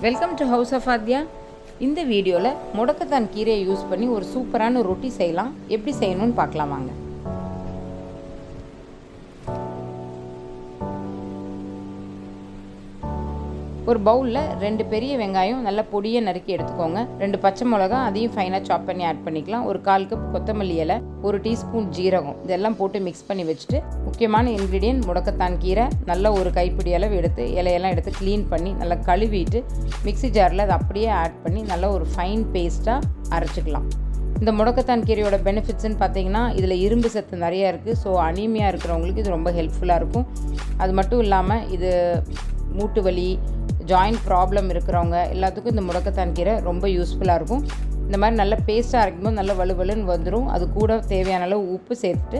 Welcome to house of Aadhya. இந்த வீடியோவில் முடக்கத்தான் கீரையை யூஸ் பண்ணி ஒரு சூப்பரான ரொட்டி செய்யலாம். எப்படி செய்யணும்னு பார்க்கலாம் வாங்க. ஒரு பவுலில் 2 பெரிய வெங்காயம் நல்லா பொடியை நறுக்கி எடுத்துக்கோங்க. 2 பச்சை மிளகா அதையும் ஃபைனாக சாப் பண்ணி ஆட் பண்ணிக்கலாம். ஒரு 1/4 கப் கொத்தமல்லி இலை, 1 டீஸ்பூன் ஜீரகம், இதெல்லாம் போட்டு மிக்ஸ் பண்ணி வச்சுட்டு முக்கியமான இன்க்ரீடியன்ட் முடக்கத்தான் கீரை நல்லா ஒரு கைப்பிடி அளவு எடுத்து இலையெல்லாம் எடுத்து க்ளீன் பண்ணி நல்லா கழுவிட்டு மிக்ஸி ஜாரில் அதை அப்படியே ஆட் பண்ணி நல்லா ஒரு ஃபைன் பேஸ்ட்டாக அரைச்சிக்கலாம். இந்த முடக்கத்தான் கீரையோட பெனிஃபிட்ஸ்ன்னு பார்த்தீங்கன்னா இதில் இரும்பு சத்து நிறையா இருக்குது. ஸோ அனீமியா இருக்கிறவங்களுக்கு இது ரொம்ப ஹெல்ப்ஃபுல்லாக இருக்கும். அது மட்டும் இல்லாமல் இது மூட்டு வலி, ஜாயிண்ட் ப்ராப்ளம் இருக்கிறவங்க எல்லாத்துக்கும் இந்த முடக்கத்தான் கீரை ரொம்ப யூஸ்ஃபுல்லாக இருக்கும். இந்த மாதிரி நல்ல பேஸ்ட்டாக அரைக்கும்போது நல்லா வலுவலுன்னு வந்துடும். அது கூட தேவையான அளவு உப்பு சேர்த்துட்டு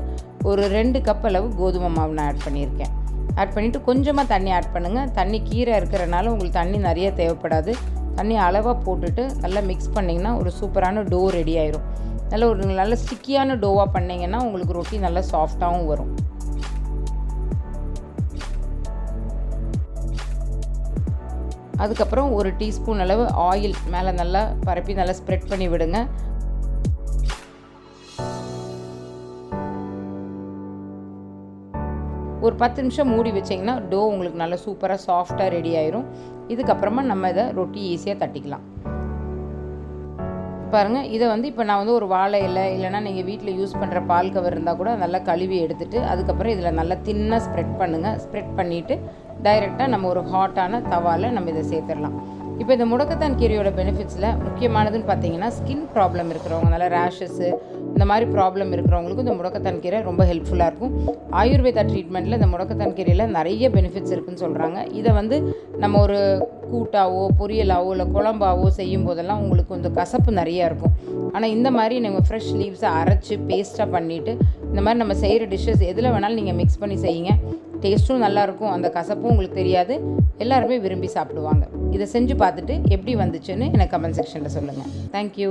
ஒரு 2 கப் அளவு கோதுமை மாவு நான் ஆட் பண்ணியிருக்கேன். ஆட் பண்ணிவிட்டு கொஞ்சமாக தண்ணி ஆட் பண்ணுங்கள். தண்ணி கீரை இருக்கிறனால உங்களுக்கு தண்ணி நிறைய தேவைப்படாது. தண்ணி அளவாக போட்டுட்டு நல்லா மிக்ஸ் பண்ணிங்கன்னா ஒரு சூப்பரான டோ ரெடி ஆயிரும். நல்ல ஸ்டிக்கியான டோவாக பண்ணிங்கன்னா உங்களுக்கு ரொட்டி நல்லா சாஃப்டாகவும் வரும். அதுக்கப்புறம் 1 டீஸ்பூன் அளவு ஆயில் மேலே நல்லா பரப்பி நல்லா ஸ்ப்ரெட் பண்ணி விடுங்க. ஒரு 10 நிமிஷம் மூடி வச்சிங்கன்னா டோ உங்களுக்கு நல்லா சூப்பராக சாஃப்டாக ரெடி ஆயிரும். இதுக்கப்புறமா நம்ம இதை ரொட்டி ஈஸியாக தட்டிக்கலாம். பாருங்கள், இதை இப்போ நான் ஒரு வாழை இலை இல்லைனா நீங்கள் வீட்டில் யூஸ் பண்ணுற பால் கவர் இருந்தால் கூட நல்லா கழுவி எடுத்துகிட்டு அதுக்கப்புறம் இதில் நல்லா தின்னாக ஸ்ப்ரெட் பண்ணுங்கள். ஸ்ப்ரெட் பண்ணிவிட்டு டைரெக்டாக நம்ம ஒரு ஹாட்டான தவாவில் நம்ம இதை சேர்த்துடலாம். இப்போ இந்த முடக்கத்தான் கீரையோட பெனிஃபிட்ஸில் முக்கியமானதுன்னு பார்த்தீங்கன்னா ஸ்கின் ப்ராப்ளம் இருக்கிறவங்க, நல்லா ரேஷஸ்ஸு இந்த மாதிரி ப்ராப்ளம் இருக்கிறவங்களுக்கும் இந்த முடக்கத்தான் கீரை ரொம்ப ஹெல்ப்ஃபுல்லாக இருக்கும். ஆயுர்வேதா ட்ரீட்மெண்ட்டில் இந்த முடக்கத்தான் கீரையில் நிறைய பெனிஃபிட்ஸ் இருக்குதுன்னு சொல்கிறாங்க. இதை நம்ம ஒரு கூட்டாவோ பொரியலாவோ இல்லை குழம்பாவோ செய்யும் போதெல்லாம் உங்களுக்கு கொஞ்சம் கசப்பு நிறையா இருக்கும். ஆனால் இந்த மாதிரி நீங்கள் ஃப்ரெஷ் லீவ்ஸை அரைச்சி பேஸ்ட்டாக பண்ணிவிட்டு இந்த மாதிரி நம்ம செய்கிற டிஷ்ஷஸ் எதில் வேணாலும் நீங்கள் மிக்ஸ் பண்ணி செய்யுங்க. டேஸ்ட்டும் நல்லாயிருக்கும், அந்த கசப்பும் உங்களுக்கு தெரியாது, எல்லாருமே விரும்பி சாப்பிடுவாங்க. இதை செஞ்சு பார்த்துட்டு எப்படி வந்துச்சுன்னு எனக்கு கமெண்ட் செக்ஷனில் சொல்லுங்கள். தேங்க்யூ.